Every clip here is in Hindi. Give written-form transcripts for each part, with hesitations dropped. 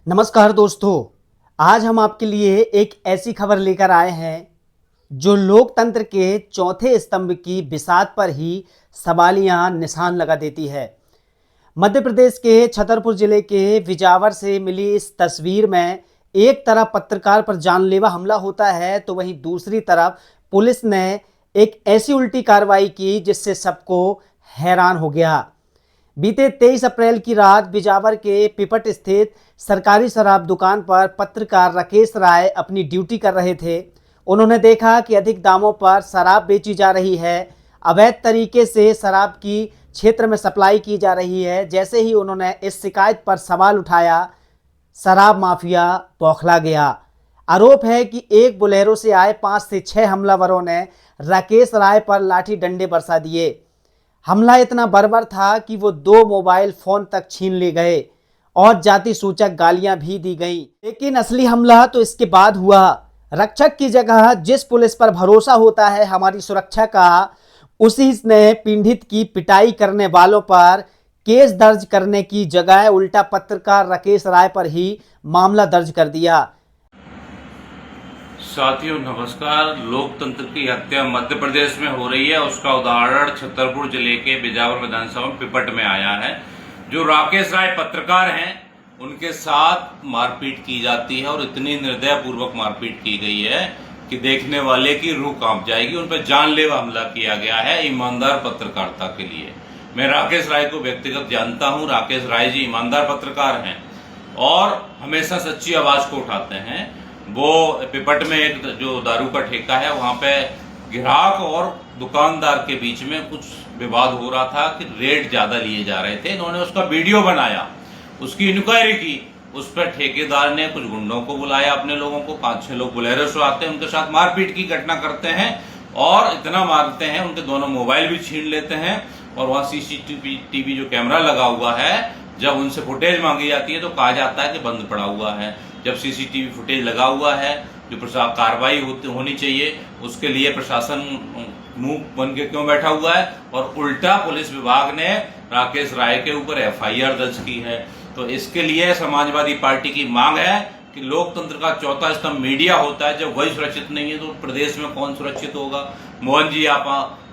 नमस्कार दोस्तों, आज हम आपके लिए एक ऐसी खबर लेकर आए हैं जो लोकतंत्र के चौथे स्तंभ की बिसात पर ही सवालिया निशान लगा देती है। मध्य प्रदेश के छतरपुर जिले के बिजावर से मिली इस तस्वीर में एक तरफ पत्रकार पर जानलेवा हमला होता है तो वहीं दूसरी तरफ पुलिस ने एक ऐसी उल्टी कार्रवाई की जिससे सबको हैरान हो गया। बीते 23 अप्रैल की रात बिजावर के पिपट स्थित सरकारी शराब दुकान पर पत्रकार राकेश राय अपनी ड्यूटी कर रहे थे। उन्होंने देखा कि अधिक दामों पर शराब बेची जा रही है, अवैध तरीके से शराब की क्षेत्र में सप्लाई की जा रही है। जैसे ही उन्होंने इस शिकायत पर सवाल उठाया, शराब माफिया बौखला गया। आरोप है कि एक बोलेरो से आए 5 से 6 हमलावरों ने राकेश राय पर लाठी डंडे बरसा दिए। हमला इतना बर्बर था कि वो 2 मोबाइल फोन तक छीन ले गए और जाति सूचक गालियां भी दी गईं। लेकिन असली हमला तो इसके बाद हुआ। रक्षक की जगह जिस पुलिस पर भरोसा होता है हमारी सुरक्षा का, उसी ने पीड़ित की पिटाई करने वालों पर केस दर्ज करने की जगह उल्टा पत्रकार राकेश राय पर ही मामला दर्ज कर दिया। साथियों नमस्कार। लोकतंत्र की हत्या मध्य प्रदेश में हो रही है, उसका उदाहरण छतरपुर जिले के बिजावर विधानसभा पिपट में आया है। जो राकेश राय पत्रकार हैं उनके साथ मारपीट की जाती है और इतनी निर्दयपूर्वक मारपीट की गई है कि देखने वाले की रूह कांप जाएगी। उन पर जानलेवा हमला किया गया है ईमानदार पत्रकारिता के लिए। मैं राकेश राय को व्यक्तिगत जानता हूं। राकेश राय जी ईमानदार पत्रकार हैं और हमेशा सच्ची आवाज को उठाते हैं। वो पिपट में एक जो दारू का ठेका है वहां पे ग्राहक और दुकानदार के बीच में कुछ विवाद हो रहा था कि रेट ज्यादा लिए जा रहे थे। इन्होंने उसका वीडियो बनाया, उसकी इंक्वायरी की। उस पर ठेकेदार ने कुछ गुंडों को बुलाया, अपने लोगों को 5-6 लोग बोलेरो से आते हैं, उनके साथ मारपीट की घटना करते हैं और इतना मारते हैं उनके दोनों मोबाइल भी छीन लेते हैं। और वहां सीसीटीवी जो कैमरा लगा हुआ है, जब उनसे फुटेज मांगी जाती है तो कहा जाता है कि बंद पड़ा हुआ है। जब सीसीटीवी फुटेज लगा हुआ है, जो कार्रवाई होनी चाहिए उसके लिए प्रशासन मुंह बन के क्यों बैठा हुआ है और उल्टा पुलिस विभाग ने राकेश राय के ऊपर एफआईआर दर्ज की है। तो इसके लिए समाजवादी पार्टी की मांग है कि लोकतंत्र का चौथा स्तंभ मीडिया होता है, जब वही सुरक्षित नहीं है तो प्रदेश में कौन सुरक्षित होगा। मोहन जी, आप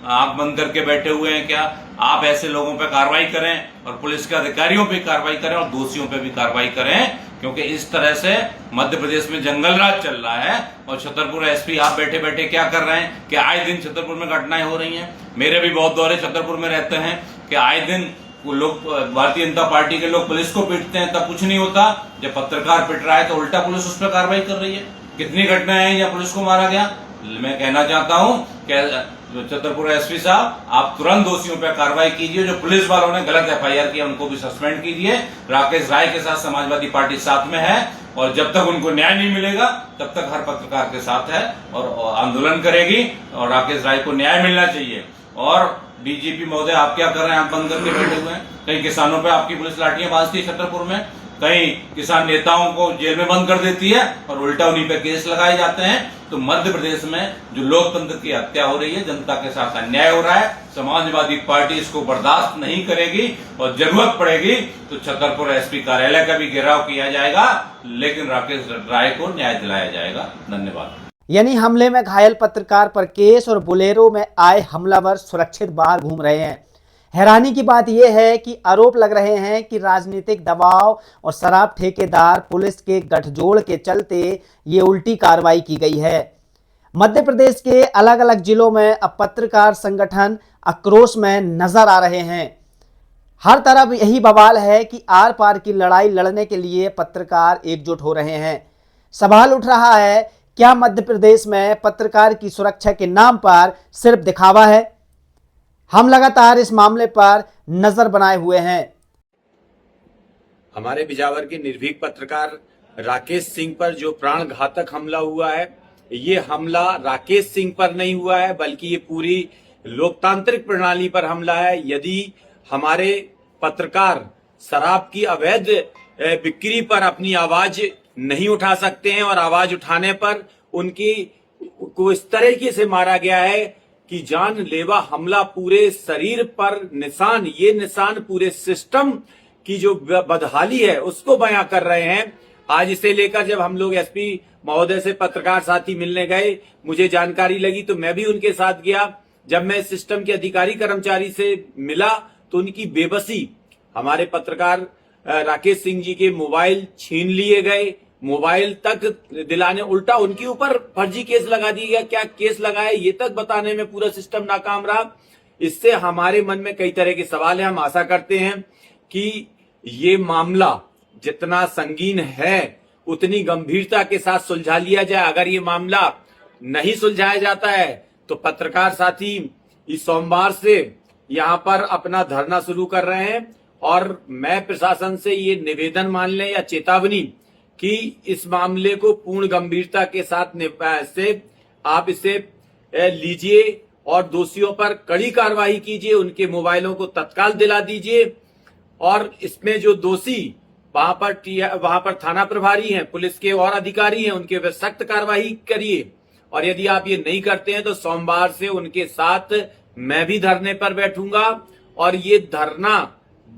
आंख बंद करके बैठे हुए हैं क्या? आप ऐसे लोगों पर कार्रवाई करें और पुलिस के अधिकारियों पर कार्रवाई करें और दोषियों पर भी कार्रवाई करें, क्योंकि इस तरह से मध्य प्रदेश में जंगल राज चल रहा है। और छतरपुर एसपी आप बैठे बैठे क्या कर रहे हैं कि आए दिन छतरपुर में घटनाएं हो रही हैं। मेरे भी बहुत दौरे छतरपुर में रहते हैं कि आए दिन लोग, भारतीय जनता पार्टी के लोग पुलिस को पीटते हैं, तब कुछ नहीं होता। जब पत्रकार पिट रहा है तो उल्टा पुलिस उस पर कार्रवाई कर रही है। कितनी घटनाएं हैं या पुलिस को मारा गया। मैं कहना चाहता हूं कि छतरपुर एसपी साहब, आप तुरंत दोषियों पर कार्रवाई कीजिए। जो पुलिस वालों ने गलत एफआईआर किया उनको भी सस्पेंड कीजिए। राकेश राय के साथ समाजवादी पार्टी साथ में है और जब तक उनको न्याय नहीं मिलेगा तब तक हर पत्रकार के साथ है और आंदोलन करेगी और राकेश राय को न्याय मिलना चाहिए। और डीजीपी महोदय, आप क्या कर रहे हैं? आप बंद करके बैठे हुए हैं। कई किसानों पे आपकी पुलिस लाठियां बांधती है छतरपुर में, कई किसान नेताओं को जेल में बंद कर देती है और उल्टा उन्हीं पे केस लगाए जाते हैं। तो मध्य प्रदेश में जो लोकतंत्र की हत्या हो रही है, जनता के साथ अन्याय हो रहा है, समाजवादी पार्टी इसको बर्दाश्त नहीं करेगी और जरूरत पड़ेगी तो छतरपुर एसपी कार्यालय का भी घेराव किया जाएगा, लेकिन राकेश राय को न्याय दिलाया जाएगा। धन्यवाद। यानी हमले में घायल पत्रकार पर केस और बोलेरो में आए हमलावर सुरक्षित बाहर घूम रहे हैं। हैरानी की बात यह है कि आरोप लग रहे हैं कि राजनीतिक दबाव और शराब ठेकेदार पुलिस के गठजोड़ के चलते ये उल्टी कार्रवाई की गई है। मध्य प्रदेश के अलग अलग जिलों में अब पत्रकार संगठन आक्रोश में नजर आ रहे हैं। हर तरफ यही बवाल है कि आर पार की लड़ाई लड़ने के लिए पत्रकार एकजुट हो रहे हैं। सवाल उठ रहा है, क्या मध्य प्रदेश में पत्रकार की सुरक्षा के नाम पर सिर्फ दिखावा है? हम लगातार इस मामले पर नजर बनाए हुए हैं। हमारे बिजावर के निर्भीक पत्रकार राकेश सिंह पर जो प्राण घातक हमला हुआ है, ये हमला राकेश सिंह पर नहीं हुआ है बल्कि ये पूरी लोकतांत्रिक प्रणाली पर हमला है। यदि हमारे पत्रकार शराब की अवैध बिक्री पर अपनी आवाज नहीं उठा सकते हैं और आवाज उठाने पर उनकी को इस तरीके से मारा गया है कि जानलेवा हमला, पूरे शरीर पर निशान, ये निशान पूरे सिस्टम की जो बदहाली है उसको बयां कर रहे हैं। आज इसे लेकर जब हम लोग एसपी महोदय से पत्रकार साथी मिलने गए, मुझे जानकारी लगी तो मैं भी उनके साथ गया। जब मैं सिस्टम के अधिकारी कर्मचारी से मिला तो उनकी बेबसी, हमारे पत्रकार राकेश सिंह जी के मोबाइल छीन लिए गए, मोबाइल तक दिलाने, उल्टा उनके ऊपर फर्जी केस लगा दिया गया। क्या केस लगाया ये तक बताने में पूरा सिस्टम नाकाम रहा। इससे हमारे मन में कई तरह के सवाल हैं। हम आशा करते हैं कि ये मामला जितना संगीन है उतनी गंभीरता के साथ सुलझा लिया जाए। अगर ये मामला नहीं सुलझाया जाता है तो पत्रकार साथी इस सोमवार से यहां पर अपना धरना शुरू कर रहे हैं और मैं प्रशासन से ये निवेदन मान लें या चेतावनी कि इस मामले को पूर्ण गंभीरता के साथ आप इसे लीजिए और दोषियों पर कड़ी कार्रवाई कीजिए, उनके मोबाइलों को तत्काल दिला दीजिए और इसमें जो दोषी वहां पर थाना प्रभारी हैं, पुलिस के और अधिकारी हैं, उनके ऊपर सख्त कार्रवाई करिए। और यदि आप ये नहीं करते हैं तो सोमवार से उनके साथ मैं भी धरने पर बैठूंगा और ये धरना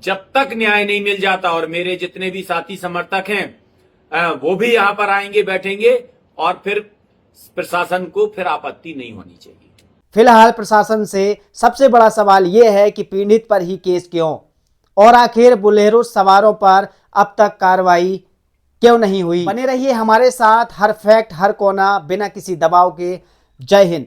जब तक न्याय नहीं मिल जाता, और मेरे जितने भी साथी समर्थक हैं वो भी यहां पर आएंगे, बैठेंगे और फिर प्रशासन को फिर आपत्ति नहीं होनी चाहिए। फिलहाल प्रशासन से सबसे बड़ा सवाल ये है कि पीड़ित पर ही केस क्यों, और आखिर बोलेरो सवारों पर अब तक कार्रवाई क्यों नहीं हुई। बने रहिए हमारे साथ, हर फैक्ट हर कोना बिना किसी दबाव के। जय हिंद।